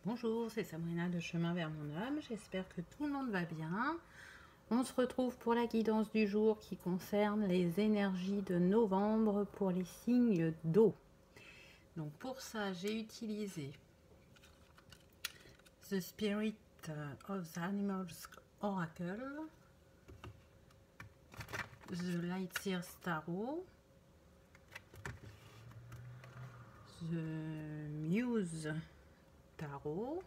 Bonjour, c'est Sabrina de Chemin vers mon homme. J'espère que tout le monde va bien. On se retrouve pour la guidance du jour qui concerne les énergies de novembre pour les signes d'eau. Donc pour ça, j'ai utilisé The Spirit of the Animals Oracle, The Light Seers Tarot, The Muse Tarot,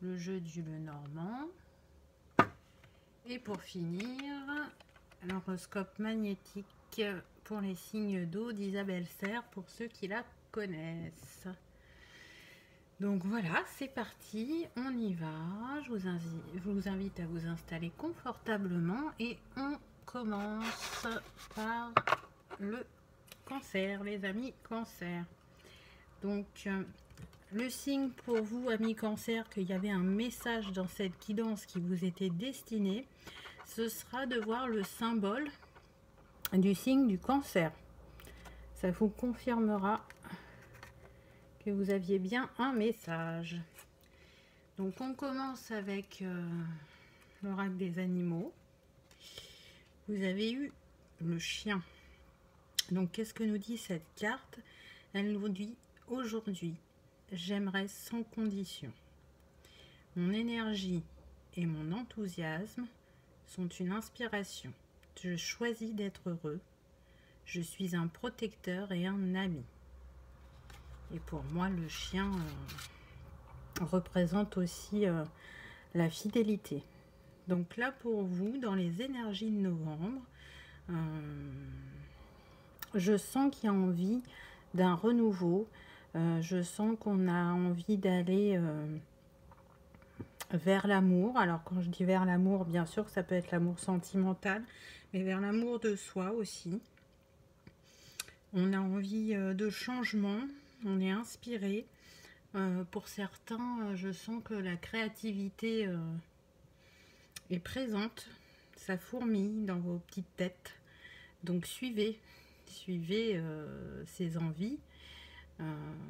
le jeu du Lenormand et pour finir l'horoscope magnétique pour les signes d'eau d'Isabelle Serre pour ceux qui la connaissent. Donc voilà, c'est parti, on y va. Je vous invite à vous installer confortablement et on commence par le cancer, les amis cancer. Donc le signe pour vous, amis cancer, qu'il y avait un message dans cette guidance qui vous était destiné, ce sera de voir le symbole du signe du cancer. Ça vous confirmera que vous aviez bien un message. Donc on commence avec l'oracle des animaux. Vous avez eu le chien. Donc qu'est-ce que nous dit cette carte? Elle nous dit aujourd'hui, j'aimerais sans condition. Mon énergie et mon enthousiasme sont une inspiration. Je choisis d'être heureux. Je suis un protecteur et un ami. Et pour moi, le chien représente aussi la fidélité. Donc là, pour vous, dans les énergies de novembre, je sens qu'il y a envie d'un renouveau. Je sens qu'on a envie d'aller vers l'amour. Alors quand je dis vers l'amour, bien sûr, ça peut être l'amour sentimental, mais vers l'amour de soi aussi. On a envie de changement, on est inspiré. Pour certains, je sens que la créativité est présente. Ça fourmille dans vos petites têtes. Donc suivez ces envies.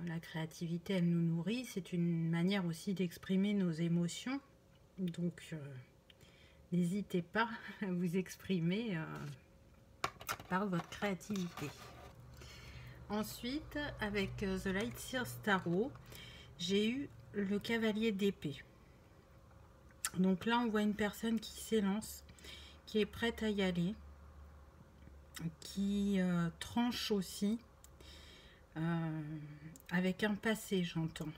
La créativité, elle nous nourrit. C'est une manière aussi d'exprimer nos émotions. Donc, n'hésitez pas à vous exprimer par votre créativité. Ensuite, avec The Light Seers Tarot, j'ai eu le cavalier d'épée. Donc là, on voit une personne qui s'élance, qui est prête à y aller, qui tranche aussi, avec un passé, j'entends.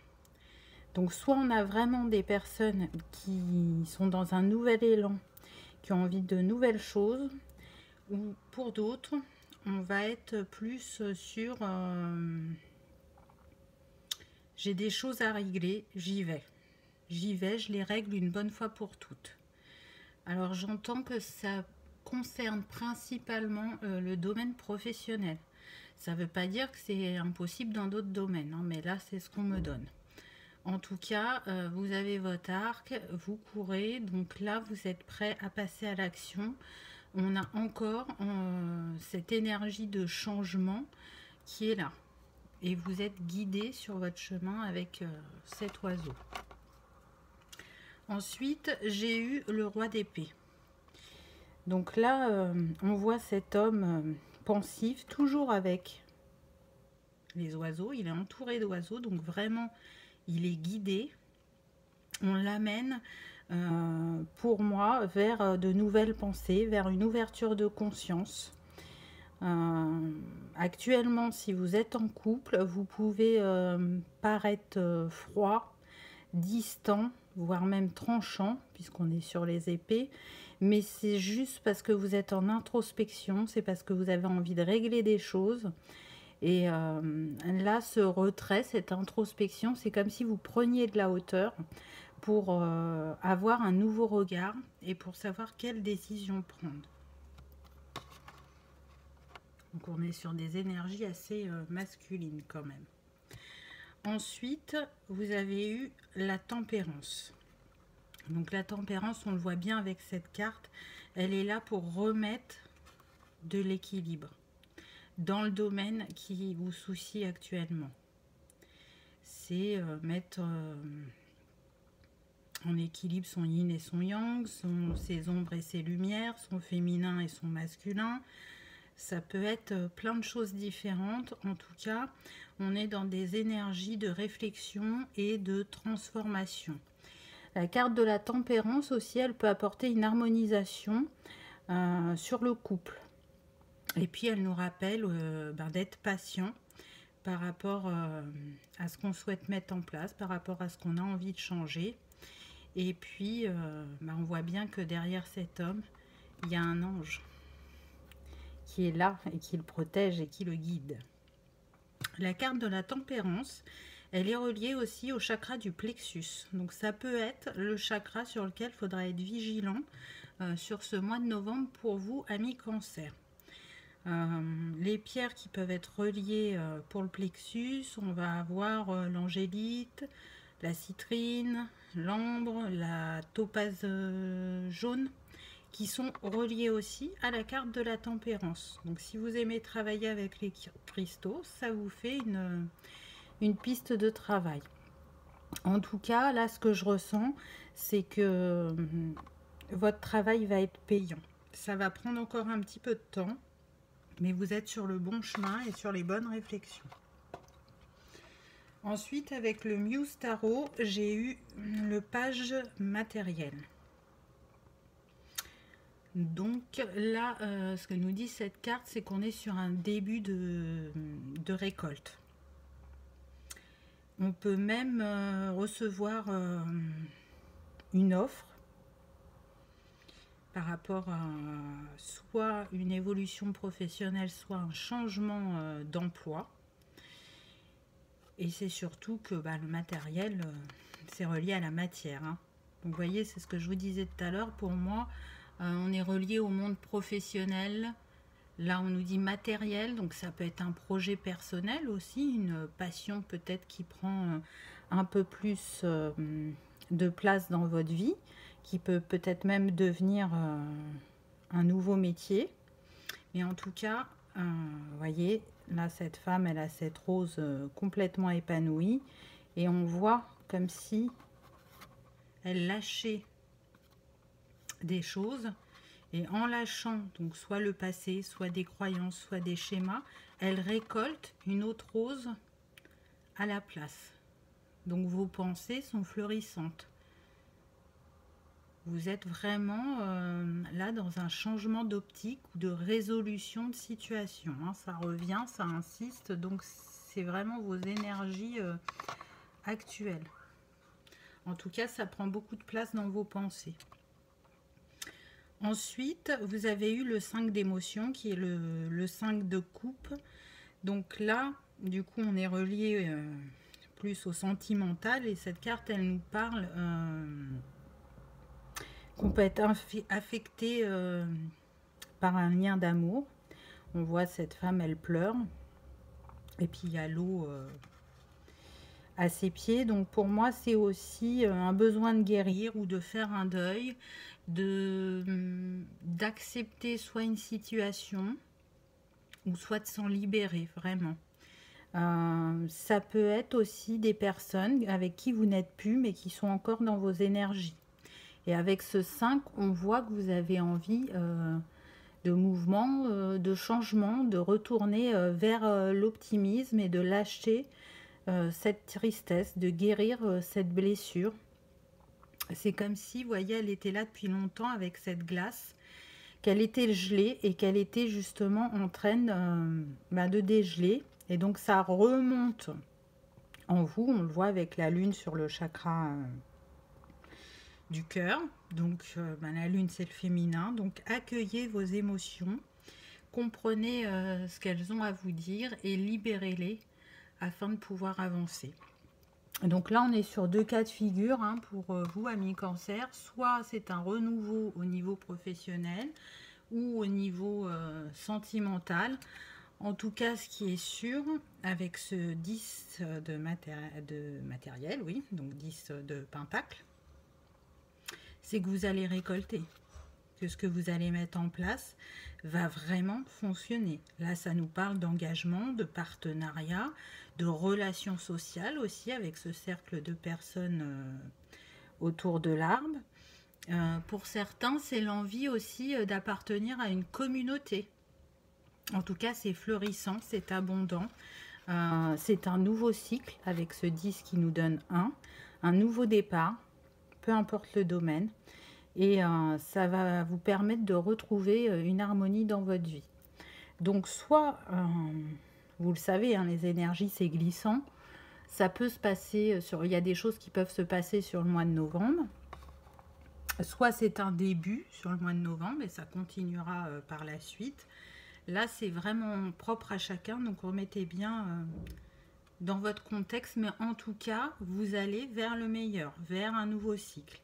Donc soit on a vraiment des personnes qui sont dans un nouvel élan, qui ont envie de nouvelles choses, ou pour d'autres, on va être plus sur j'ai des choses à régler, j'y vais, je les règle une bonne fois pour toutes. Alors j'entends que ça concerne principalement le domaine professionnel. Ça ne veut pas dire que c'est impossible dans d'autres domaines, hein, mais là c'est ce qu'on me donne. En tout cas, vous avez votre arc, vous courez, donc là vous êtes prêt à passer à l'action. On a encore cette énergie de changement qui est là. Et vous êtes guidé sur votre chemin avec cet oiseau. Ensuite, j'ai eu le roi d'épée. Donc là, on voit cet homme pensif, toujours avec les oiseaux. Il est entouré d'oiseaux, donc vraiment, il est guidé. On l'amène, pour moi, vers de nouvelles pensées, vers une ouverture de conscience. Actuellement, si vous êtes en couple, vous pouvez paraître froid, distant, voire même tranchant, puisqu'on est sur les épées, mais c'est juste parce que vous êtes en introspection, c'est parce que vous avez envie de régler des choses. Et là, ce retrait, cette introspection, c'est comme si vous preniez de la hauteur pour avoir un nouveau regard et pour savoir quelle décision prendre. Donc on est sur des énergies assez masculines quand même. Ensuite, vous avez eu la tempérance. Donc la tempérance, on le voit bien avec cette carte, elle est là pour remettre de l'équilibre dans le domaine qui vous soucie actuellement. c'est mettre en équilibre son yin et son yang, ses ombres et ses lumières, son féminin et son masculin. Ça peut être plein de choses différentes. En tout cas, on est dans des énergies de réflexion et de transformation. La carte de la tempérance aussi, elle peut apporter une harmonisation sur le couple. Et puis, elle nous rappelle d'être patient par rapport à ce qu'on souhaite mettre en place, par rapport à ce qu'on a envie de changer. Et puis, on voit bien que derrière cet homme, il y a un ange qui est là et qui le protège et qui le guide. La carte de la tempérance, elle est reliée aussi au chakra du plexus. Donc ça peut être le chakra sur lequel il faudra être vigilant sur ce mois de novembre pour vous, amis Cancer. Les pierres qui peuvent être reliées pour le plexus, on va avoir l'angélite, la citrine, l'ambre, la topaze jaune, qui sont reliés aussi à la carte de la tempérance. Donc si vous aimez travailler avec les cristaux, ça vous fait une piste de travail. En tout cas, là, ce que je ressens, c'est que votre travail va être payant. Ça va prendre encore un petit peu de temps, mais vous êtes sur le bon chemin et sur les bonnes réflexions. Ensuite, avec le Muse Tarot, j'ai eu le page matériel. Donc là, ce que nous dit cette carte, c'est qu'on est sur un début de récolte. On peut même recevoir une offre par rapport à soit une évolution professionnelle, soit un changement d'emploi. Et c'est surtout que le matériel, c'est relié à la matière. Hein. Donc vous voyez, c'est ce que je vous disais tout à l'heure. Pour moi, on est relié au monde professionnel. Là, on nous dit matériel, donc ça peut être un projet personnel aussi, une passion peut-être qui prend un peu plus de place dans votre vie, qui peut peut-être même devenir un nouveau métier. Mais en tout cas, vous voyez, là, cette femme, elle a cette rose complètement épanouie. Et on voit comme si elle lâchait des choses. Et en lâchant, donc soit le passé, soit des croyances, soit des schémas, elle récolte une autre rose à la place. Donc vos pensées sont fleurissantes. Vous êtes vraiment là dans un changement d'optique ou de résolution de situation. Hein. Ça revient, ça insiste. Donc c'est vraiment vos énergies actuelles. En tout cas, ça prend beaucoup de place dans vos pensées. Ensuite, vous avez eu le 5 d'émotion qui est le 5 de coupe. Donc là, du coup, on est relié plus au sentimental. Et cette carte, elle nous parle qu'on peut être affecté par un lien d'amour. On voit cette femme, elle pleure. Et puis, il y a l'eau à ses pieds. Donc, pour moi, c'est aussi un besoin de guérir ou de faire un deuil, d'accepter soit une situation ou soit de s'en libérer, vraiment. Ça peut être aussi des personnes avec qui vous n'êtes plus, mais qui sont encore dans vos énergies. Et avec ce 5, on voit que vous avez envie de mouvement, de changement, de retourner vers l'optimisme et de lâcher cette tristesse, de guérir cette blessure. C'est comme si, vous voyez, elle était là depuis longtemps avec cette glace, qu'elle était gelée et qu'elle était justement en train de dégeler. Et donc ça remonte en vous, on le voit avec la lune sur le chakra du cœur. Donc la lune, c'est le féminin. Donc accueillez vos émotions, comprenez ce qu'elles ont à vous dire et libérez-les afin de pouvoir avancer. Donc là, on est sur deux cas de figure hein, pour vous, amis Cancer. Soit c'est un renouveau au niveau professionnel ou au niveau sentimental. En tout cas, ce qui est sûr, avec ce 10 de matériel, oui, donc 10 de pentacle, c'est que vous allez récolter. que ce que vous allez mettre en place va vraiment fonctionner. Là, ça nous parle d'engagement, de partenariat, de relations sociales aussi avec ce cercle de personnes autour de l'arbre. Pour certains, c'est l'envie aussi d'appartenir à une communauté. En tout cas, c'est florissant, c'est abondant. C'est un nouveau cycle avec ce 10 qui nous donne un nouveau départ, peu importe le domaine. Et ça va vous permettre de retrouver une harmonie dans votre vie. Donc soit, vous le savez, hein, les énergies c'est glissant. Ça peut se passer, il y a des choses qui peuvent se passer sur le mois de novembre. Soit c'est un début sur le mois de novembre et ça continuera par la suite. Là c'est vraiment propre à chacun, donc remettez bien dans votre contexte. Mais en tout cas, vous allez vers le meilleur, vers un nouveau cycle,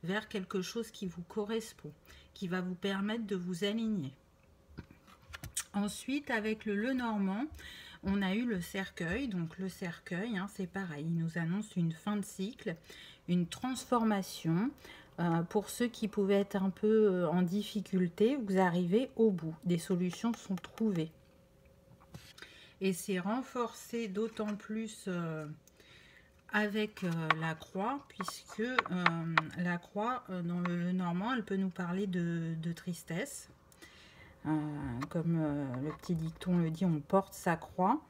vers quelque chose qui vous correspond, qui va vous permettre de vous aligner. Ensuite, avec le Lenormand, on a eu le cercueil. Donc le cercueil, hein, c'est pareil, il nous annonce une fin de cycle, une transformation. Pour ceux qui pouvaient être un peu en difficulté, vous arrivez au bout. Des solutions sont trouvées. Et c'est renforcé d'autant plus avec la croix, puisque la croix, dans le Lenormand, elle peut nous parler de tristesse. Comme le petit dicton le dit, on porte sa croix.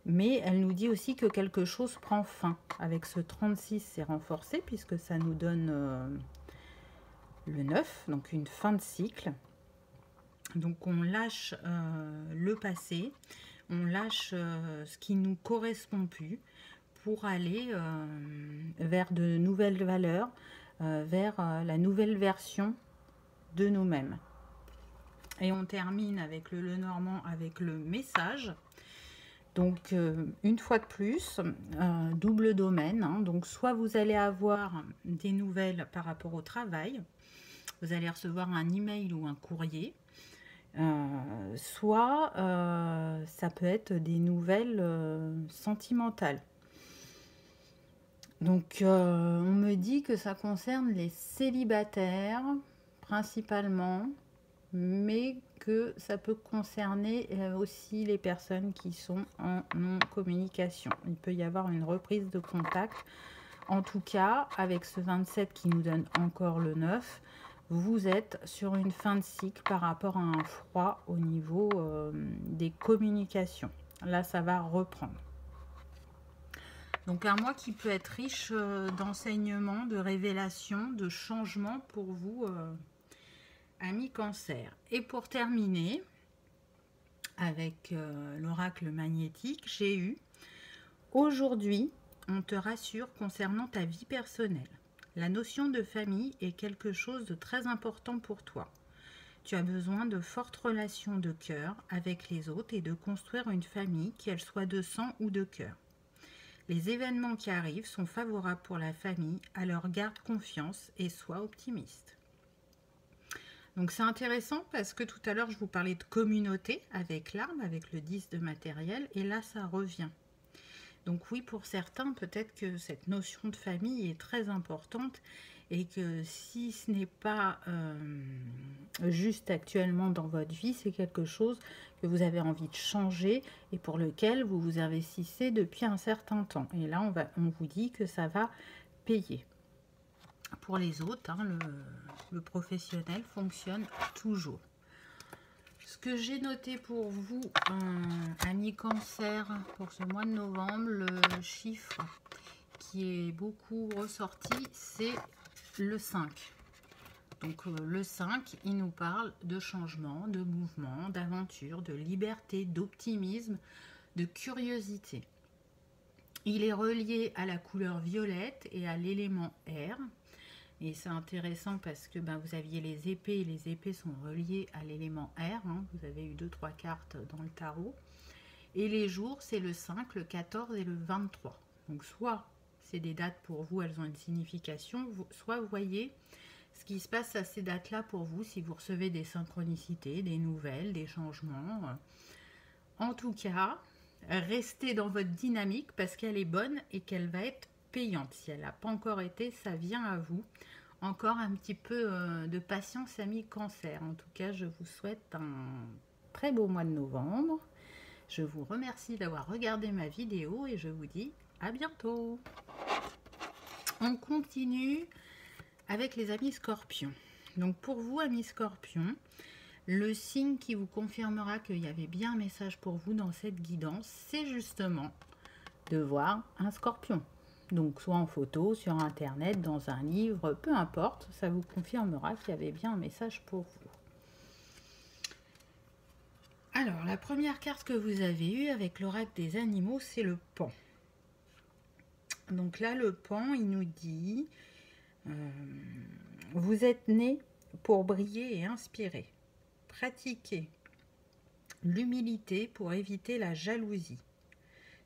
Mais elle nous dit aussi que quelque chose prend fin. Avec ce 36, c'est renforcé, puisque ça nous donne le 9, donc une fin de cycle. Donc on lâche le passé, on lâche ce qui ne nous correspond plus pour aller vers de nouvelles valeurs, vers la nouvelle version de nous-mêmes. Et on termine avec le Lenormand, avec le message. Donc une fois de plus, double domaine, hein. Donc soit vous allez avoir des nouvelles par rapport au travail, vous allez recevoir un email ou un courrier, soit ça peut être des nouvelles sentimentales. Donc on me dit que ça concerne les célibataires principalement, mais que ça peut concerner aussi les personnes qui sont en non-communication. Il peut y avoir une reprise de contact. En tout cas, avec ce 27 qui nous donne encore le 9, vous êtes sur une fin de cycle par rapport à un froid au niveau des communications. Là, ça va reprendre. Donc un mois qui peut être riche d'enseignements, de révélations, de changements pour vous, amis Cancer. Et pour terminer, avec l'oracle magnétique, j'ai eu « Aujourd'hui, on te rassure concernant ta vie personnelle. La notion de famille est quelque chose de très important pour toi. Tu as besoin de fortes relations de cœur avec les autres et de construire une famille, qu'elle soit de sang ou de cœur. Les événements qui arrivent sont favorables pour la famille, alors garde confiance et sois optimiste. » Donc c'est intéressant parce que tout à l'heure je vous parlais de communauté avec l'arbre, avec le 10 de matériel, et là ça revient. Donc oui, pour certains, peut-être que cette notion de famille est très importante et que si ce n'est pas juste actuellement dans votre vie, c'est quelque chose que vous avez envie de changer et pour lequel vous vous investissez depuis un certain temps. Et là, on vous dit que ça va payer. Pour les autres, hein, le professionnel fonctionne toujours. Ce que j'ai noté pour vous, amis Cancer, pour ce mois de novembre, le chiffre qui est beaucoup ressorti, c'est le 5. Donc le 5, il nous parle de changement, de mouvement, d'aventure, de liberté, d'optimisme, de curiosité. Il est relié à la couleur violette et à l'élément air. Et c'est intéressant parce que vous aviez les épées, et les épées sont reliées à l'élément air. Hein. Vous avez eu 2-3 cartes dans le tarot. Et les jours, c'est le 5, le 14 et le 23. Donc soit c'est des dates pour vous, elles ont une signification, soit vous voyez ce qui se passe à ces dates-là pour vous, si vous recevez des synchronicités, des nouvelles, des changements. En tout cas, restez dans votre dynamique parce qu'elle est bonne et qu'elle va être payante. Si elle n'a pas encore été, ça vient à vous. encore un petit peu de patience, amis Cancer. En tout cas, je vous souhaite un très beau mois de novembre. Je vous remercie d'avoir regardé ma vidéo et je vous dis à bientôt. On continue avec les amis Scorpions. Donc pour vous, amis Scorpions, le signe qui vous confirmera qu'il y avait bien un message pour vous dans cette guidance, c'est justement de voir un scorpion. Donc soit en photo, sur internet, dans un livre, peu importe, ça vous confirmera qu'il y avait bien un message pour vous. Alors, la première carte que vous avez eue avec l'oracle des animaux, c'est le pan. Donc là, le pan, il nous dit, vous êtes né pour briller et inspirer. Pratiquez l'humilité pour éviter la jalousie.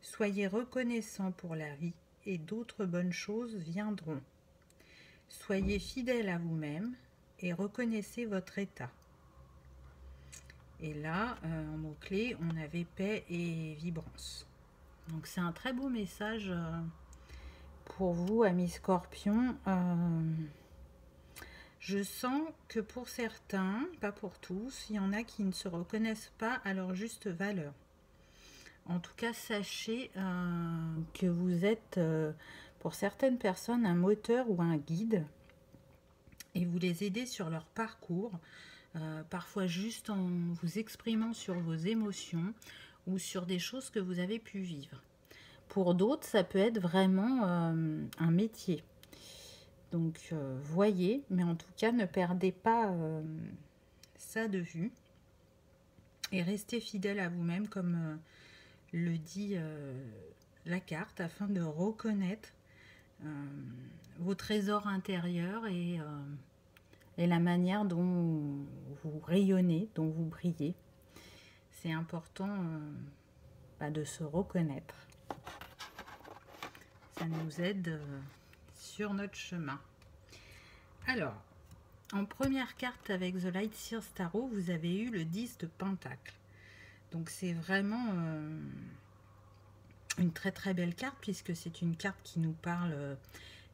Soyez reconnaissant pour la vie et d'autres bonnes choses viendront. Soyez fidèle à vous-même et reconnaissez votre état. Et là, en mots-clés, on avait paix et vibrance. Donc c'est un très beau message pour vous, amis Scorpions. Je sens que pour certains, pas pour tous, il y en a qui ne se reconnaissent pas à leur juste valeur. En tout cas, sachez que vous êtes, pour certaines personnes, un moteur ou un guide. Et vous les aidez sur leur parcours, parfois juste en vous exprimant sur vos émotions ou sur des choses que vous avez pu vivre. Pour d'autres, ça peut être vraiment un métier. Donc, voyez, mais en tout cas, ne perdez pas ça de vue. Et restez fidèle à vous-même, comme le dit la carte, afin de reconnaître vos trésors intérieurs et la manière dont vous rayonnez, dont vous brillez. C'est important de se reconnaître. Ça nous aide sur notre chemin. Alors, en première carte avec The Light Seers Tarot, vous avez eu le 10 de Pentacle. Donc c'est vraiment une très très belle carte, puisque c'est une carte qui nous parle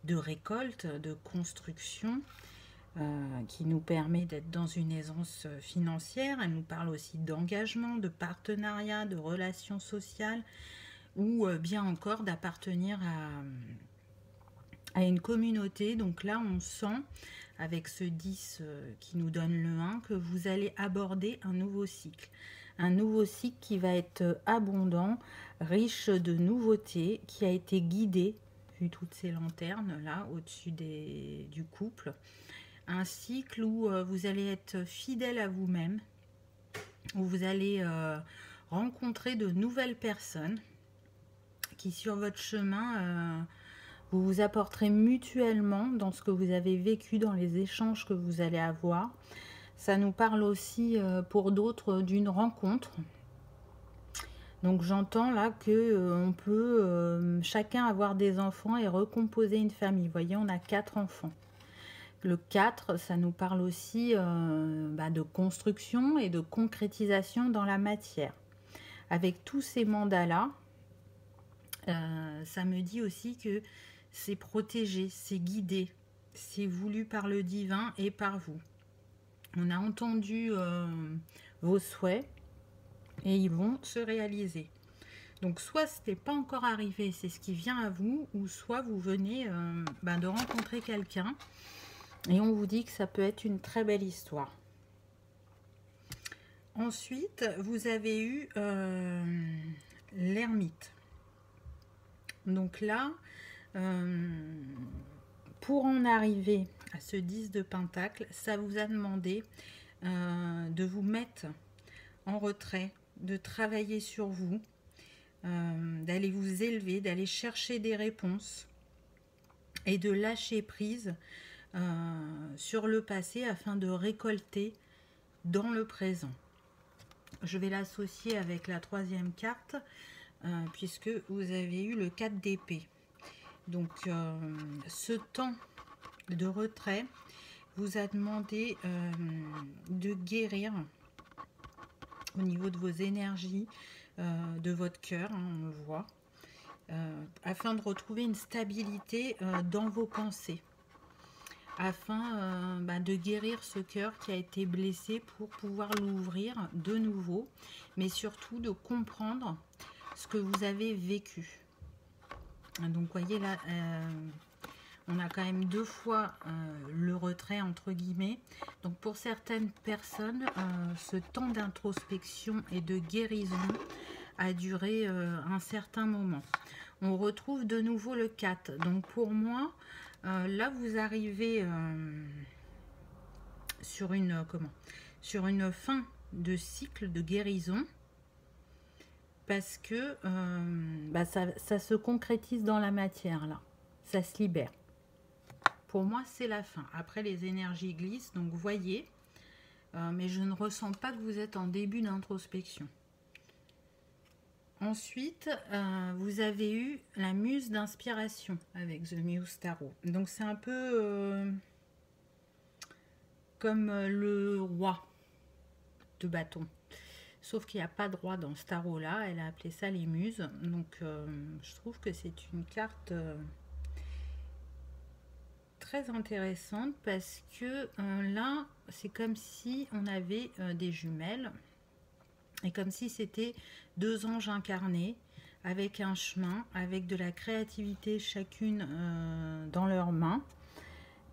de récolte, de construction, qui nous permet d'être dans une aisance financière. Elle nous parle aussi d'engagement, de partenariat, de relations sociales, ou bien encore d'appartenir à une communauté. Donc là, on sent, avec ce 10 qui nous donne le 1, que vous allez aborder un nouveau cycle. Un nouveau cycle qui va être abondant, riche de nouveautés, qui a été guidé, vu toutes ces lanternes là, au-dessus du couple. Un cycle où vous allez être fidèle à vous-même, où vous allez rencontrer de nouvelles personnes qui, sur votre chemin, vous vous apporterez mutuellement dans ce que vous avez vécu, dans les échanges que vous allez avoir. Ça nous parle aussi pour d'autres d'une rencontre. Donc j'entends là que on peut chacun avoir des enfants et recomposer une famille. Vous voyez, on a 4 enfants. Le 4, ça nous parle aussi de construction et de concrétisation dans la matière. Avec tous ces mandats-là, ça me dit aussi que c'est protégé, c'est guidé, c'est voulu par le divin et par vous. On a entendu vos souhaits et ils vont se réaliser. Donc soit ce n'est pas encore arrivé, c'est ce qui vient à vous, ou soit vous venez de rencontrer quelqu'un et on vous dit que ça peut être une très belle histoire. Ensuite, vous avez eu l'ermite. Donc là, pour en arriver à ce 10 de Pentacle, ça vous a demandé de vous mettre en retrait, de travailler sur vous, d'aller vous élever, d'aller chercher des réponses et de lâcher prise sur le passé afin de récolter dans le présent. Je vais l'associer avec la troisième carte puisque vous avez eu le 4 d'épée. Donc ce temps de retrait vous a demandé de guérir au niveau de vos énergies, de votre cœur, on le voit, afin de retrouver une stabilité dans vos pensées. afin de guérir ce cœur qui a été blessé pour pouvoir l'ouvrir de nouveau, mais surtout de comprendre ce que vous avez vécu. Donc voyez là, on a quand même 2 fois le retrait entre guillemets. Donc pour certaines personnes, ce temps d'introspection et de guérison a duré un certain moment. On retrouve de nouveau le 4. Donc pour moi, là vous arrivez sur une fin de cycle de guérison, parce que ça se concrétise dans la matière là, ça se libère. Pour moi c'est la fin. Après les énergies glissent, donc vous voyez, mais je ne ressens pas que vous êtes en début d'introspection. Ensuite, vous avez eu la muse d'inspiration avec The Muse Tarot. Donc c'est un peu comme le roi de bâton. Sauf qu'il n'y a pas de roi dans ce tarot-là. Elle a appelé ça les muses. Donc je trouve que c'est une carte très intéressante, parce que là, c'est comme si on avait des jumelles. Et comme si c'était 2 anges incarnés, avec un chemin, avec de la créativité chacune dans leurs mains,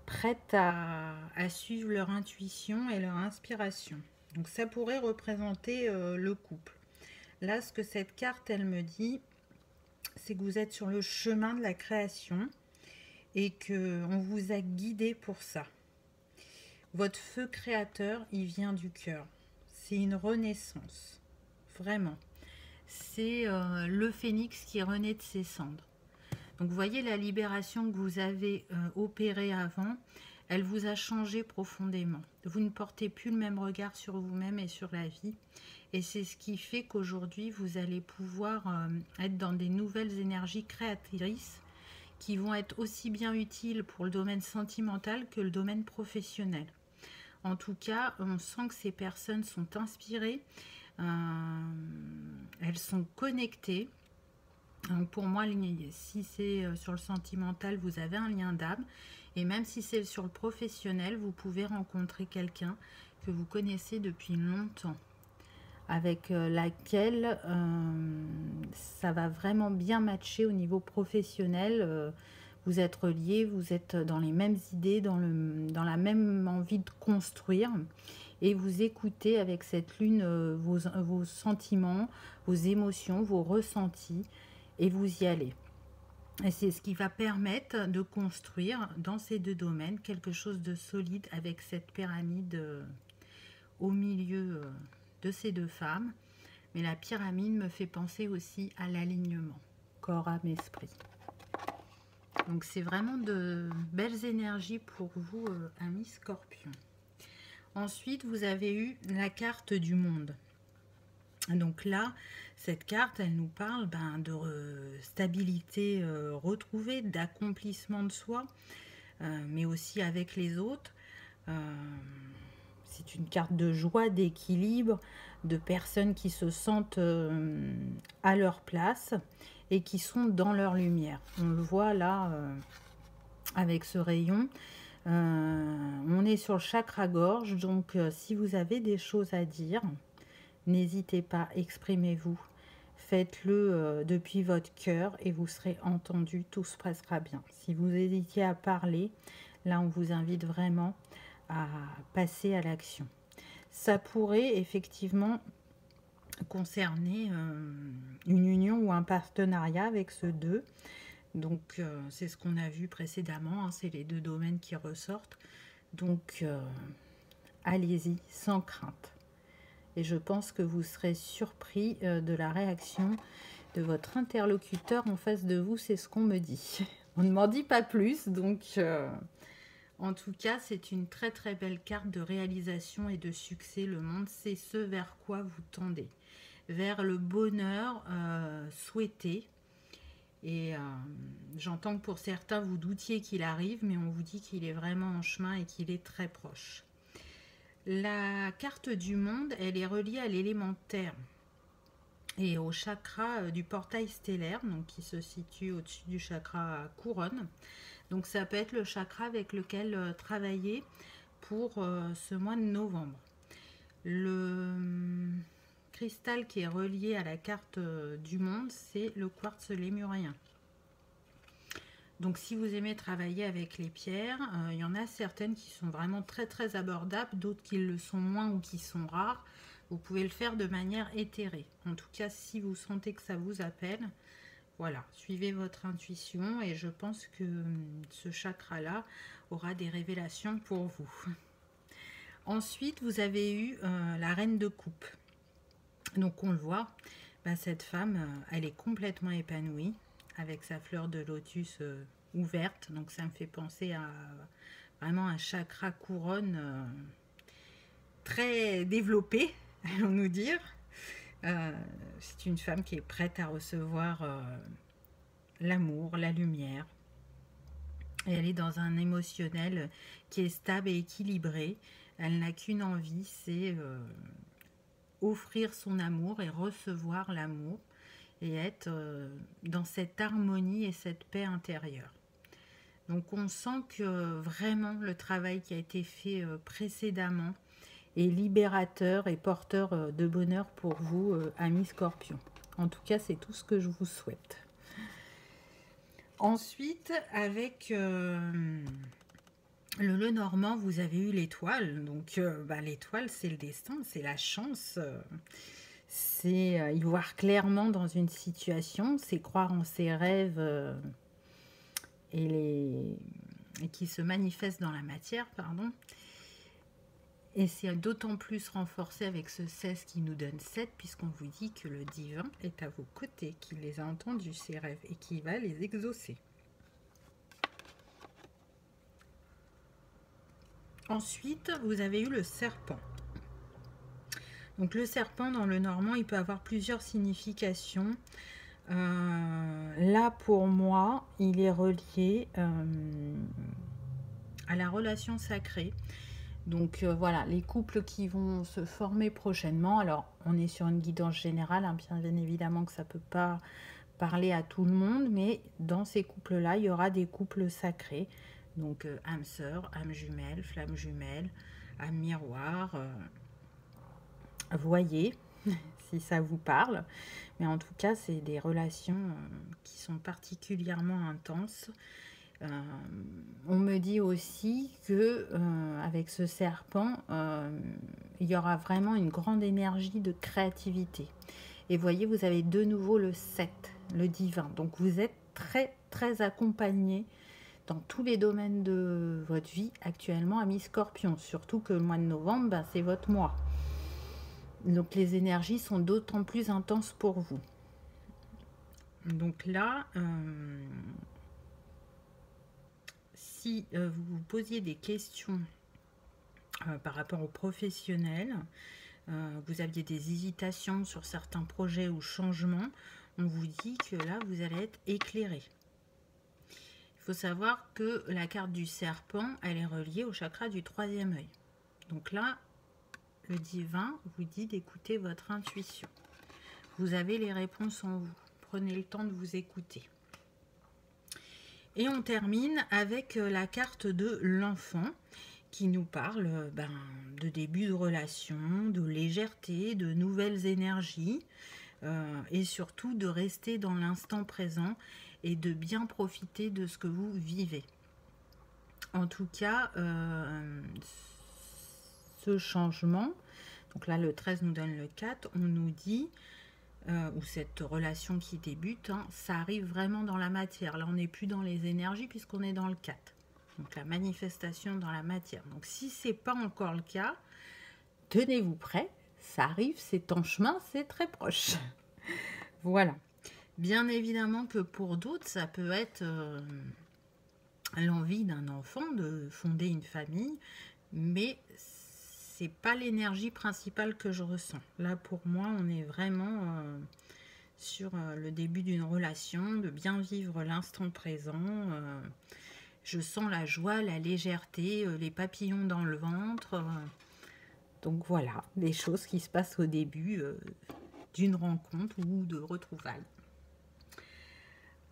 prêtes à suivre leur intuition et leur inspiration. Donc ça pourrait représenter le couple. Là, ce que cette carte, elle me dit, c'est que vous êtes sur le chemin de la création et qu'on vous a guidé pour ça. Votre feu créateur, il vient du cœur. C'est une renaissance. Vraiment. C'est le phénix qui renaît de ses cendres. Donc vous voyez la libération que vous avez opérée avant, elle vous a changé profondément. Vous ne portez plus le même regard sur vous-même et sur la vie. Et c'est ce qui fait qu'aujourd'hui, vous allez pouvoir être dans des nouvelles énergies créatrices qui vont être aussi bien utiles pour le domaine sentimental que le domaine professionnel. En tout cas, on sent que ces personnes sont inspirées, elles sont connectées. Donc pour moi, si c'est sur le sentimental, vous avez un lien d'âme. Et même si c'est sur le professionnel, vous pouvez rencontrer quelqu'un que vous connaissez depuis longtemps, avec laquelle ça va vraiment bien matcher au niveau professionnel. Vous êtes reliés, vous êtes dans les mêmes idées, dans la même envie de construire. Et vous écoutez avec cette lune vos sentiments, vos émotions, vos ressentis, et vous y allez. Et c'est ce qui va permettre de construire dans ces 2 domaines quelque chose de solide, avec cette pyramide au milieu de ces 2 femmes. Mais la pyramide me fait penser aussi à l'alignement, corps, âme, esprit. Donc c'est vraiment de belles énergies pour vous, amis Scorpion. Ensuite, vous avez eu la carte du monde. Donc là, cette carte, elle nous parle de stabilité retrouvée, d'accomplissement de soi, mais aussi avec les autres. C'est une carte de joie, d'équilibre, de personnes qui se sentent à leur place et qui sont dans leur lumière. On le voit là avec ce rayon. On est sur le chakra gorge, donc si vous avez des choses à dire, n'hésitez pas, exprimez-vous. Faites-le depuis votre cœur et vous serez entendu, tout se passera bien. Si vous hésitiez à parler, là on vous invite vraiment à passer à l'action. Ça pourrait effectivement concerner une union ou un partenariat avec ce 2. Donc c'est ce qu'on a vu précédemment, hein, c'est les 2 domaines qui ressortent. Donc allez-y sans crainte. Et je pense que vous serez surpris de la réaction de votre interlocuteur en face de vous, c'est ce qu'on me dit. On ne m'en dit pas plus, donc en tout cas, c'est une très très belle carte de réalisation et de succès. Le monde, c'est ce vers quoi vous tendez, vers le bonheur souhaité. Et j'entends que pour certains, vous doutiez qu'il arrive, mais on vous dit qu'il est vraiment en chemin et qu'il est très proche. La carte du monde, elle est reliée à l'élément terre et au chakra du portail stellaire, donc qui se situe au-dessus du chakra couronne. Donc ça peut être le chakra avec lequel travailler pour ce mois de novembre. Le cristal qui est relié à la carte du monde, c'est le quartz lémurien. Donc si vous aimez travailler avec les pierres, il y en a certaines qui sont vraiment très très abordables, d'autres qui le sont moins ou qui sont rares. Vous pouvez le faire de manière éthérée. En tout cas, si vous sentez que ça vous appelle, voilà, suivez votre intuition et je pense que ce chakra-là aura des révélations pour vous. Ensuite, vous avez eu la reine de coupe. Donc on le voit, cette femme, elle est complètement épanouie avec sa fleur de lotus ouverte. Donc ça me fait penser à vraiment un chakra couronne très développé, allons-nous dire. C'est une femme qui est prête à recevoir l'amour, la lumière. Et elle est dans un émotionnel qui est stable et équilibré. Elle n'a qu'une envie, c'est offrir son amour et recevoir l'amour et être dans cette harmonie et cette paix intérieure. Donc on sent que vraiment le travail qui a été fait précédemment est libérateur et porteur de bonheur pour vous, amis Scorpions. En tout cas, c'est tout ce que je vous souhaite. Ensuite, avec le Lenormand, vous avez eu l'étoile. Donc l'étoile, c'est le destin, c'est la chance. C'est y voir clairement dans une situation, c'est croire en ses rêves et qui se manifestent dans la matière, pardon. Et c'est d'autant plus renforcé avec ce 16 qui nous donne 7, puisqu'on vous dit que le divin est à vos côtés, qu'il les a entendus, ces rêves, et qu'il va les exaucer. Ensuite, vous avez eu le serpent. Donc le serpent dans le normand, il peut avoir plusieurs significations. Là, pour moi, il est relié à la relation sacrée. Donc voilà, les couples qui vont se former prochainement. Alors, on est sur une guidance générale, hein, bien évidemment que ça ne peut pas parler à tout le monde, mais dans ces couples-là, il y aura des couples sacrés. Donc âme sœur, âme jumelle, flamme jumelle, âme miroir. Voyez, si ça vous parle. Mais en tout cas, c'est des relations qui sont particulièrement intenses. On me dit aussi que avec ce serpent, il y aura vraiment une grande énergie de créativité. Et voyez, vous avez de nouveau le 7, le divin. Donc vous êtes très très accompagné dans tous les domaines de votre vie actuellement, amis Scorpions. Surtout que le mois de novembre, c'est votre mois. Donc les énergies sont d'autant plus intenses pour vous. Donc là, si vous vous posiez des questions par rapport aux professionnels, vous aviez des hésitations sur certains projets ou changements, on vous dit que là, vous allez être éclairé. Il faut savoir que la carte du serpent, elle est reliée au chakra du 3e œil. Donc là, le divin vous dit d'écouter votre intuition. Vous avez les réponses en vous. Prenez le temps de vous écouter. Et on termine avec la carte de l'enfant qui nous parle de début de relation, de légèreté, de nouvelles énergies et surtout de rester dans l'instant présent et de bien profiter de ce que vous vivez. En tout cas, ce changement, donc là le 13 nous donne le 4, on nous dit, ou cette relation qui débute, ça arrive vraiment dans la matière. Là on n'est plus dans les énergies puisqu'on est dans le 4. Donc la manifestation dans la matière. Donc si ce n'est pas encore le cas, tenez-vous prêts, ça arrive, c'est en chemin, c'est très proche. Voilà. Bien évidemment que pour d'autres, ça peut être l'envie d'un enfant de fonder une famille, mais c'est pas l'énergie principale que je ressens. Là, pour moi, on est vraiment sur le début d'une relation, de bien vivre l'instant présent. Je sens la joie, la légèreté, les papillons dans le ventre. Donc voilà, des choses qui se passent au début d'une rencontre ou de retrouvailles.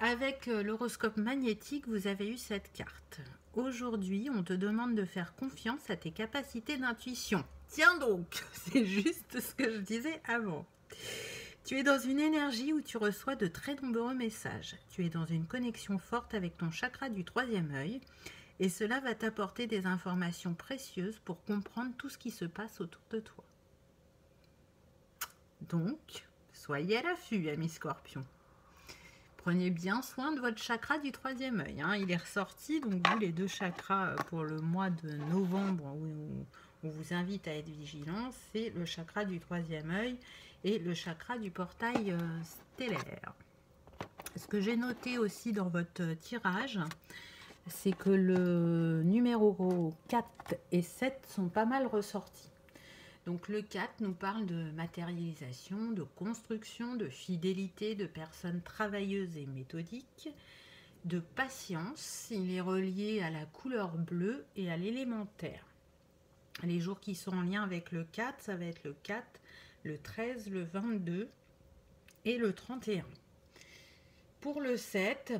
avec l'horoscope magnétique, vous avez eu cette carte. Aujourd'hui, on te demande de faire confiance à tes capacités d'intuition. Tiens donc, c'est juste ce que je disais avant. Tu es dans une énergie où tu reçois de très nombreux messages. Tu es dans une connexion forte avec ton chakra du troisième œil et cela va t'apporter des informations précieuses pour comprendre tout ce qui se passe autour de toi. Donc, soyez à l'affût, amis scorpions. Prenez bien soin de votre chakra du troisième œil. Hein. Il est ressorti, donc vous, les deux chakras pour le mois de novembre, où on vous invite à être vigilant, c'est le chakra du troisième œil et le chakra du portail stellaire. Ce que j'ai noté aussi dans votre tirage, c'est que le numéro 4 et 7 sont pas mal ressortis. Donc le 4 nous parle de matérialisation, de construction, de fidélité, de personnes travailleuses et méthodiques, de patience. Il est relié à la couleur bleue et à l'élémentaire. Les jours qui sont en lien avec le 4, ça va être le 4, le 13, le 22 et le 31. Pour le 7,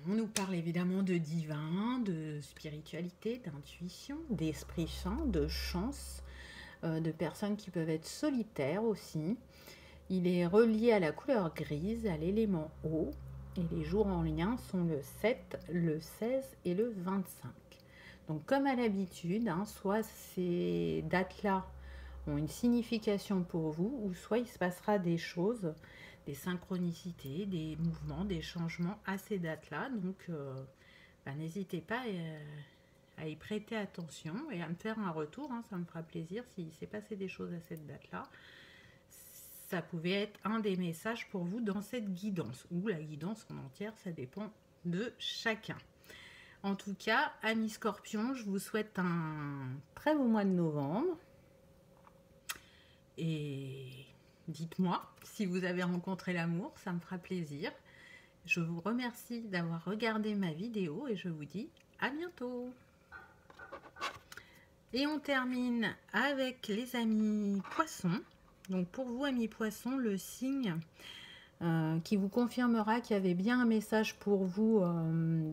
on nous parle évidemment de divin, de spiritualité, d'intuition, d'esprit saint, de chance, de personnes qui peuvent être solitaires aussi. Il est relié à la couleur grise, à l'élément eau, et les jours en lien sont le 7, le 16 et le 25. Donc comme à l'habitude, soit ces dates-là ont une signification pour vous, ou soit il se passera des choses, des synchronicités, des mouvements, des changements à ces dates-là. Donc n'hésitez pas à y prêter attention et à me faire un retour, ça me fera plaisir s'il s'est passé des choses à cette date-là. Ça pouvait être un des messages pour vous dans cette guidance, ou la guidance en entière, ça dépend de chacun. En tout cas, amis scorpions, je vous souhaite un très beau mois de novembre. Et dites-moi si vous avez rencontré l'amour, ça me fera plaisir. Je vous remercie d'avoir regardé ma vidéo et je vous dis à bientôt. Et on termine avec les amis poissons. Donc pour vous, amis poissons, le signe qui vous confirmera qu'il y avait bien un message pour vous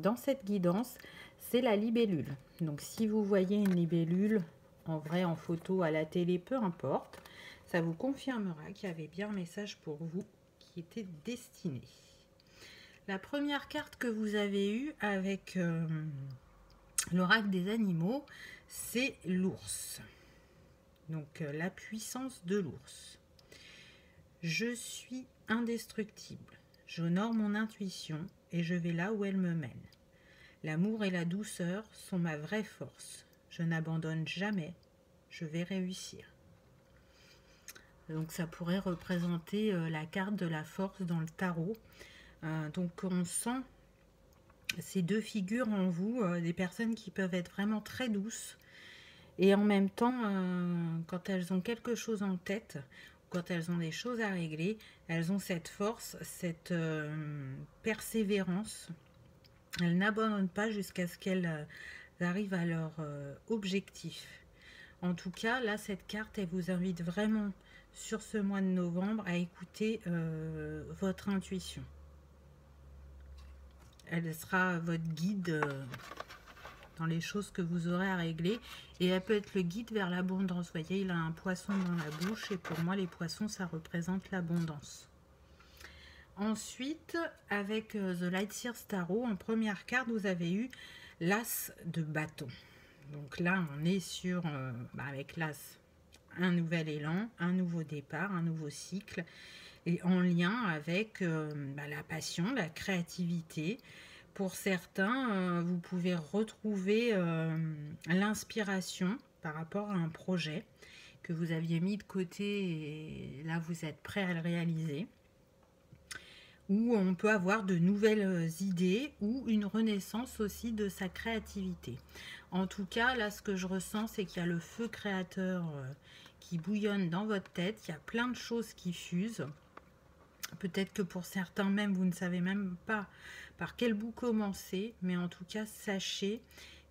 dans cette guidance, c'est la libellule. Donc si vous voyez une libellule, en vrai, en photo, à la télé, peu importe, ça vous confirmera qu'il y avait bien un message pour vous qui était destiné. La première carte que vous avez eue avec l'oracle des animaux, c'est l'ours. Donc la puissance de l'ours. Je suis indestructible. J'honore mon intuition et je vais là où elle me mène. L'amour et la douceur sont ma vraie force. Je n'abandonne jamais. Je vais réussir. Donc ça pourrait représenter la carte de la force dans le tarot. Donc on sent ces deux figures en vous, des personnes qui peuvent être vraiment très douces. Et en même temps, quand elles ont quelque chose en tête, quand elles ont des choses à régler, elles ont cette force, cette persévérance. Elles n'abandonnent pas jusqu'à ce qu'elles arrivent à leur objectif. En tout cas, là, cette carte, elle vous invite vraiment sur ce mois de novembre à écouter votre intuition. Elle sera votre guide dans les choses que vous aurez à régler. Et elle peut être le guide vers l'abondance. Vous voyez, il a un poisson dans la bouche. Et pour moi, les poissons, ça représente l'abondance. Ensuite, avec The Light Seers Tarot, en première carte, vous avez eu l'As de bâton. Donc là, on est sur, avec l'As, un nouvel élan, un nouveau départ, un nouveau cycle. Et en lien avec la passion, la créativité. Pour certains, vous pouvez retrouver l'inspiration par rapport à un projet que vous aviez mis de côté et là vous êtes prêt à le réaliser. Ou on peut avoir de nouvelles idées ou une renaissance aussi de sa créativité. En tout cas, là ce que je ressens, c'est qu'il y a le feu créateur qui bouillonne dans votre tête. Il y a plein de choses qui fusent. Peut-être que pour certains même, vous ne savez même pas par quel bout commencer. Mais en tout cas, sachez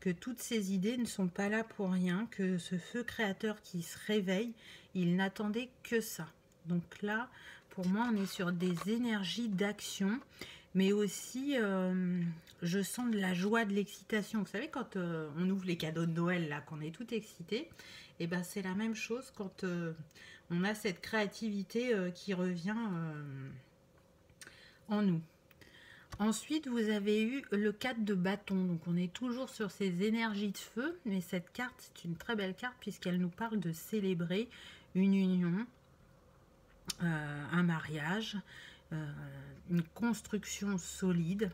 que toutes ces idées ne sont pas là pour rien. Que ce feu créateur qui se réveille, il n'attendait que ça. Donc là, pour moi, on est sur des énergies d'action. mais aussi je sens de la joie, de l'excitation. Vous savez, quand on ouvre les cadeaux de Noël, là, qu'on est tout excité, et ben c'est la même chose quand on a cette créativité qui revient en nous. Ensuite, vous avez eu le 4 de bâton. Donc, on est toujours sur ces énergies de feu. Mais cette carte, c'est une très belle carte puisqu'elle nous parle de célébrer une union, un mariage, une construction solide.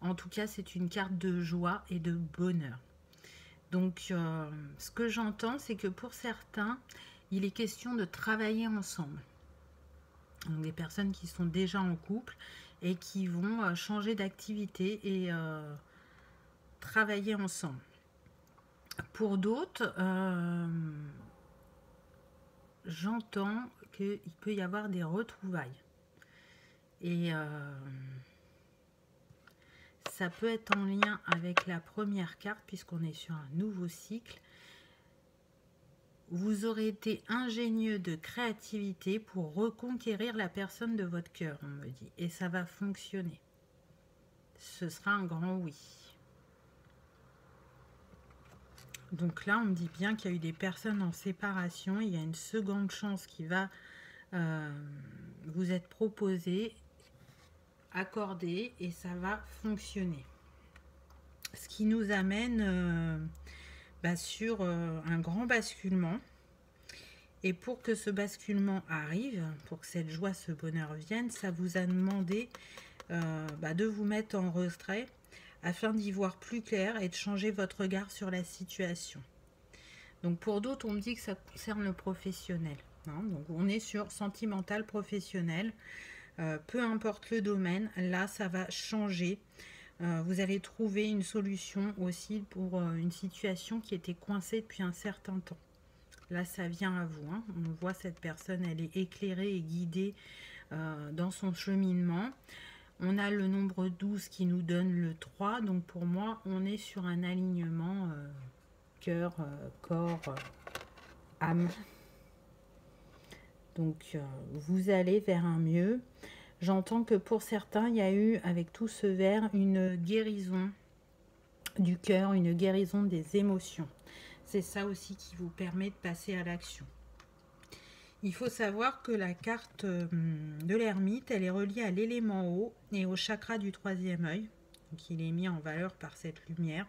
En tout cas, c'est une carte de joie et de bonheur. Donc, ce que j'entends, c'est que pour certains, il est question de travailler ensemble. Donc, des personnes qui sont déjà en couple et qui vont changer d'activité et travailler ensemble. Pour d'autres, j'entends qu'il peut y avoir des retrouvailles. Et ça peut être en lien avec la première carte, puisqu'on est sur un nouveau cycle. Vous aurez été ingénieux de créativité pour reconquérir la personne de votre cœur, on me dit. Et ça va fonctionner. Ce sera un grand oui. Donc là, on me dit bien qu'il y a eu des personnes en séparation. Il y a une seconde chance qui va vous être proposée, accordée, et ça va fonctionner. Ce qui nous amène sur un grand basculement. Et pour que ce basculement arrive, pour que cette joie, ce bonheur vienne, ça vous a demandé de vous mettre en retrait afin d'y voir plus clair et de changer votre regard sur la situation. Donc pour d'autres, on me dit que ça concerne le professionnel. Hein, donc on est sur sentimental, professionnel. Peu importe le domaine, là ça va changer. Vous allez trouver une solution aussi pour une situation qui était coincée depuis un certain temps. Là, ça vient à vous. Hein. On voit cette personne, elle est éclairée et guidée dans son cheminement. On a le nombre 12 qui nous donne le 3. Donc, pour moi, on est sur un alignement cœur, corps, âme. Donc, vous allez vers un mieux. J'entends que pour certains, il y a eu, avec tout ce vert, une guérison du cœur, une guérison des émotions. C'est ça aussi qui vous permet de passer à l'action. Il faut savoir que la carte de l'ermite, elle est reliée à l'élément eau et au chakra du troisième œil. Donc il est mis en valeur par cette lumière.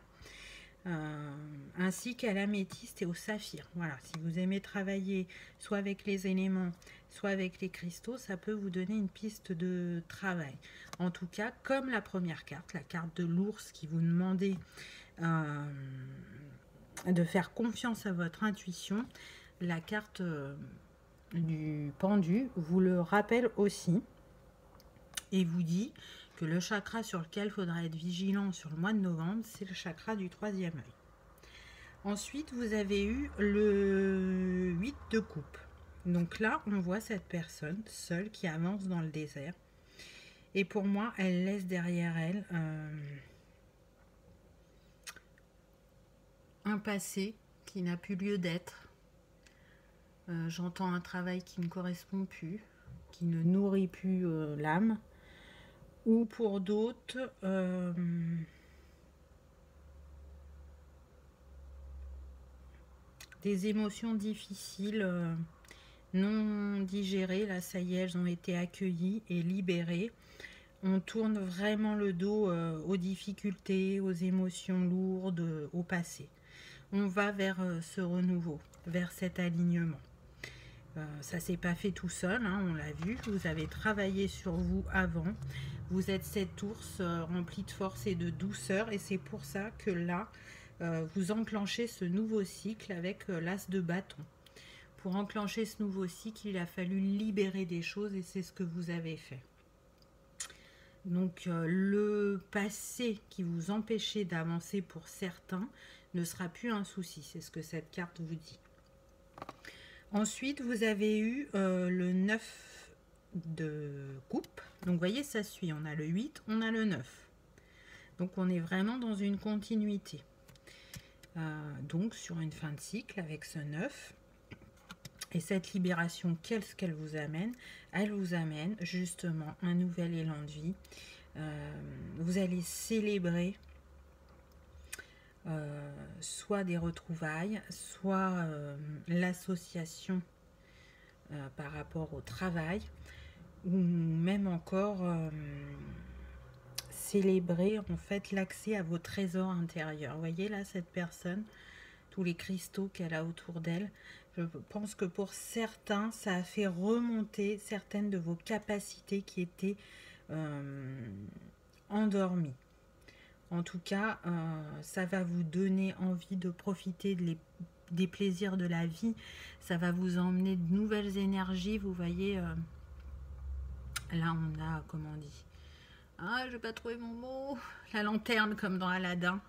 Ainsi qu'à l'améthyste et au saphir. Voilà, si vous aimez travailler soit avec les éléments, soit avec les cristaux, ça peut vous donner une piste de travail. En tout cas, comme la première carte, la carte de l'ours qui vous demandait de faire confiance à votre intuition, la carte du pendu vous le rappelle aussi et vous dit que le chakra sur lequel il faudra être vigilant sur le mois de novembre, c'est le chakra du troisième œil. Ensuite, vous avez eu le 8 de coupe. Donc là, on voit cette personne seule qui avance dans le désert. Et pour moi, elle laisse derrière elle un passé qui n'a plus lieu d'être. J'entends un travail qui ne correspond plus, qui ne nourrit plus l'âme. Ou pour d'autres, des émotions difficiles, non digérées. Là, ça y est, elles ont été accueillies et libérées. On tourne vraiment le dos aux difficultés, aux émotions lourdes, au passé. On va vers ce renouveau, vers cet alignement. Ça ne s'est pas fait tout seul, hein, on l'a vu. Vous avez travaillé sur vous avant. Vous êtes cet ours rempli de force et de douceur. Et c'est pour ça que là, vous enclenchez ce nouveau cycle avec l'as de bâton. Pour enclencher ce nouveau cycle, il a fallu libérer des choses et c'est ce que vous avez fait. Donc le passé qui vous empêchait d'avancer pour certains ne sera plus un souci. C'est ce que cette carte vous dit. Ensuite, vous avez eu le 9 de coupe. Donc, vous voyez, ça suit. On a le 8, on a le 9. Donc, on est vraiment dans une continuité. Donc, sur une fin de cycle avec ce 9. Et cette libération, qu'est-ce qu'elle vous amène? Elle vous amène justement un nouvel élan de vie, Vous allez célébrer soit des retrouvailles, soit l'association par rapport au travail, ou même encore célébrer en fait l'accès à vos trésors intérieurs. Vous voyez là cette personne, tous les cristaux qu'elle a autour d'elle. Je pense que pour certains, ça a fait remonter certaines de vos capacités qui étaient endormies. En tout cas, ça va vous donner envie de profiter des plaisirs de la vie. Ça va vous emmener de nouvelles énergies. Vous voyez, là on a, comment on dit, ah, je vais pas trouver mon mot, la lanterne comme dans Aladdin.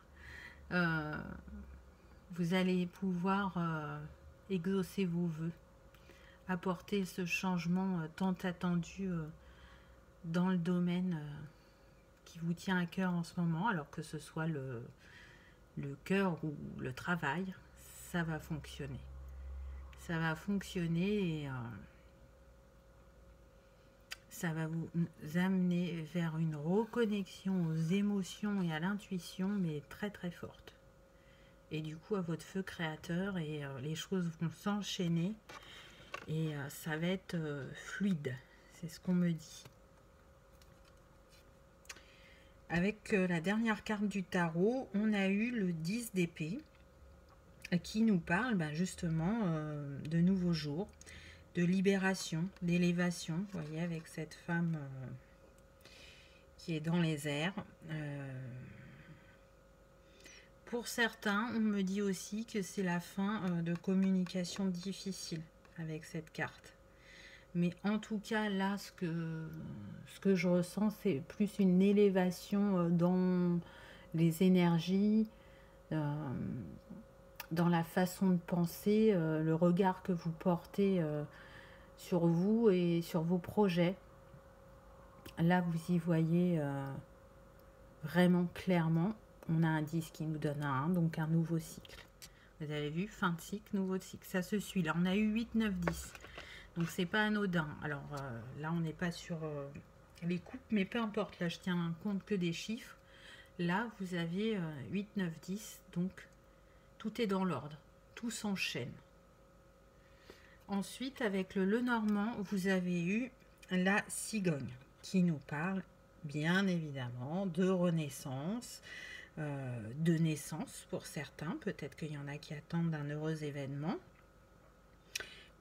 Vous allez pouvoir exaucer vos vœux, apporter ce changement tant attendu dans le domaine qui vous tient à cœur en ce moment, alors que ce soit le cœur ou le travail, ça va fonctionner. Ça va fonctionner et ça va vous amener vers une reconnexion aux émotions et à l'intuition, mais très très forte. Et du coup à votre feu créateur, et les choses vont s'enchaîner et ça va être fluide, c'est ce qu'on me dit. Avec la dernière carte du tarot, on a eu le 10 d'épée qui nous parle justement de nouveaux jours, de libération, d'élévation. Vous voyez, avec cette femme qui est dans les airs. Pour certains, on me dit aussi que c'est la fin de communication difficile avec cette carte. Mais en tout cas, là, ce que je ressens, c'est plus une élévation dans les énergies, dans la façon de penser, le regard que vous portez sur vous et sur vos projets. Là, vous y voyez vraiment clairement. On a un 10 qui nous donne un 1, donc un nouveau cycle. Vous avez vu, fin de cycle, nouveau cycle. Ça se suit. Là, on a eu 8, 9, 10. Donc, c'est pas anodin. Alors, là, on n'est pas sur les coupes, mais peu importe. Là, je tiens compte que des chiffres. Là, vous avez 8, 9, 10. Donc, tout est dans l'ordre. Tout s'enchaîne. Ensuite, avec le Lenormand, vous avez eu la cigogne qui nous parle, bien évidemment, de renaissance, de naissance pour certains. Peut-être qu'il y en a qui attendent d'un heureux événement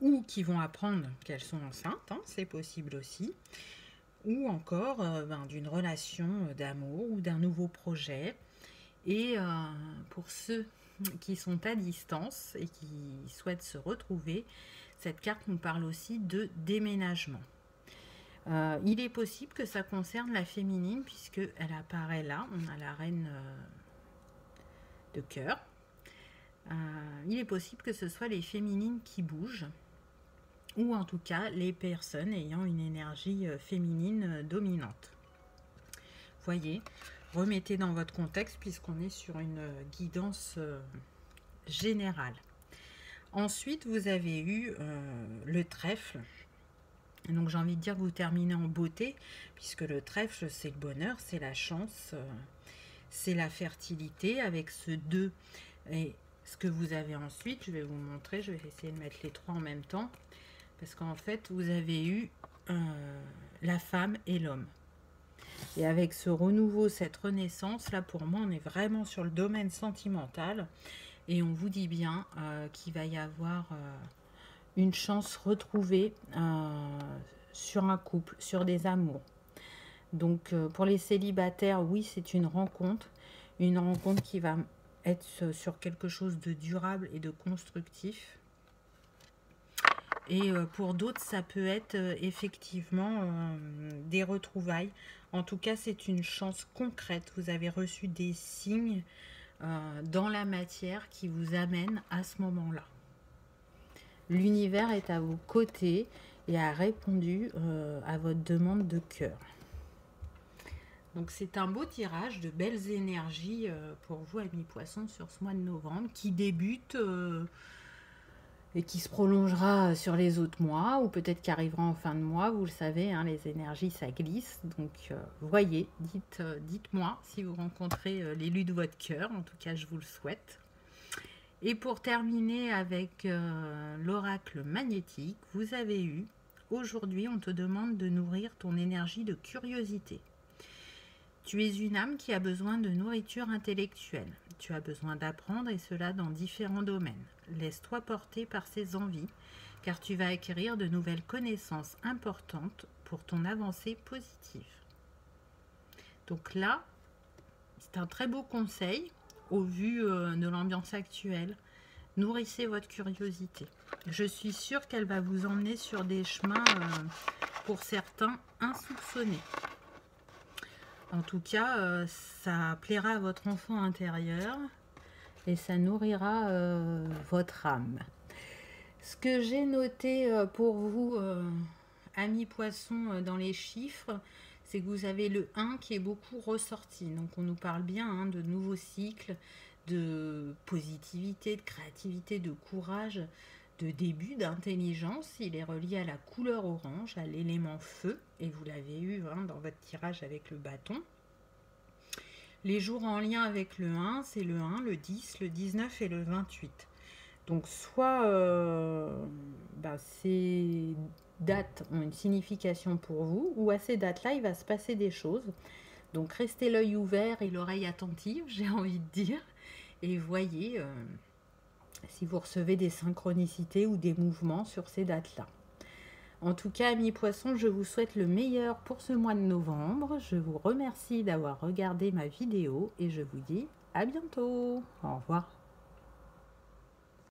ou qui vont apprendre qu'elles sont enceintes, hein, c'est possible aussi. Ou encore d'une relation d'amour ou d'un nouveau projet. Et pour ceux qui sont à distance et qui souhaitent se retrouver, cette carte nous parle aussi de déménagement. Il est possible que ça concerne la féminine, puisqu'elle apparaît là. On a la reine de cœur. Il est possible que ce soit les féminines qui bougent, ou en tout cas les personnes ayant une énergie féminine dominante. Voyez, remettez dans votre contexte, puisqu'on est sur une guidance générale. Ensuite, vous avez eu le trèfle. Donc, j'ai envie de dire que vous terminez en beauté, puisque le trèfle, c'est le bonheur, c'est la chance, c'est la fertilité, avec ce 2. Et ce que vous avez ensuite, je vais vous montrer, je vais essayer de mettre les 3 en même temps, parce qu'en fait, vous avez eu la femme et l'homme. Et avec ce renouveau, cette renaissance, là, pour moi, on est vraiment sur le domaine sentimental. Et on vous dit bien qu'il va y avoir une chance retrouvée sur un couple, sur des amours. Donc, pour les célibataires, oui, c'est une rencontre qui va être sur quelque chose de durable et de constructif. Et pour d'autres, ça peut être effectivement des retrouvailles. En tout cas, c'est une chance concrète. Vous avez reçu des signes dans la matière qui vous amènent à ce moment-là. L'univers est à vos côtés et a répondu à votre demande de cœur. Donc c'est un beau tirage, de belles énergies pour vous, amis poissons, sur ce mois de novembre qui débute et qui se prolongera sur les autres mois, ou peut-être qui arrivera en fin de mois. Vous le savez, hein, les énergies, ça glisse. Donc, voyez, dites-moi si vous rencontrez l'élu de votre cœur. En tout cas, je vous le souhaite. Et pour terminer avec l'oracle magnétique, vous avez eu, aujourd'hui, on te demande de nourrir ton énergie de curiosité. Tu es une âme qui a besoin de nourriture intellectuelle. Tu as besoin d'apprendre, et cela dans différents domaines. Laisse-toi porter par ces envies, car tu vas acquérir de nouvelles connaissances importantes pour ton avancée positive. Donc là, c'est un très beau conseil au vu de l'ambiance actuelle. Nourrissez votre curiosité. Je suis sûre qu'elle va vous emmener sur des chemins, pour certains, insoupçonnés. En tout cas, ça plaira à votre enfant intérieur et ça nourrira votre âme. Ce que j'ai noté pour vous, amis poissons, dans les chiffres, c'est que vous avez le 1 qui est beaucoup ressorti. Donc on nous parle bien hein, de nouveaux cycles, de positivité, de créativité, de courage, de début, d'intelligence. Il est relié à la couleur orange, à l'élément feu, et vous l'avez eu hein, dans votre tirage avec le bâton. Les jours en lien avec le 1, c'est le 1, le 10, le 19 et le 28. Donc soit ces dates ont une signification pour vous, ou à ces dates-là, il va se passer des choses. Donc restez l'œil ouvert et l'oreille attentive, j'ai envie de dire, et voyez si vous recevez des synchronicités ou des mouvements sur ces dates-là. En tout cas, amis poissons, je vous souhaite le meilleur pour ce mois de novembre. Je vous remercie d'avoir regardé ma vidéo et je vous dis à bientôt. Au revoir.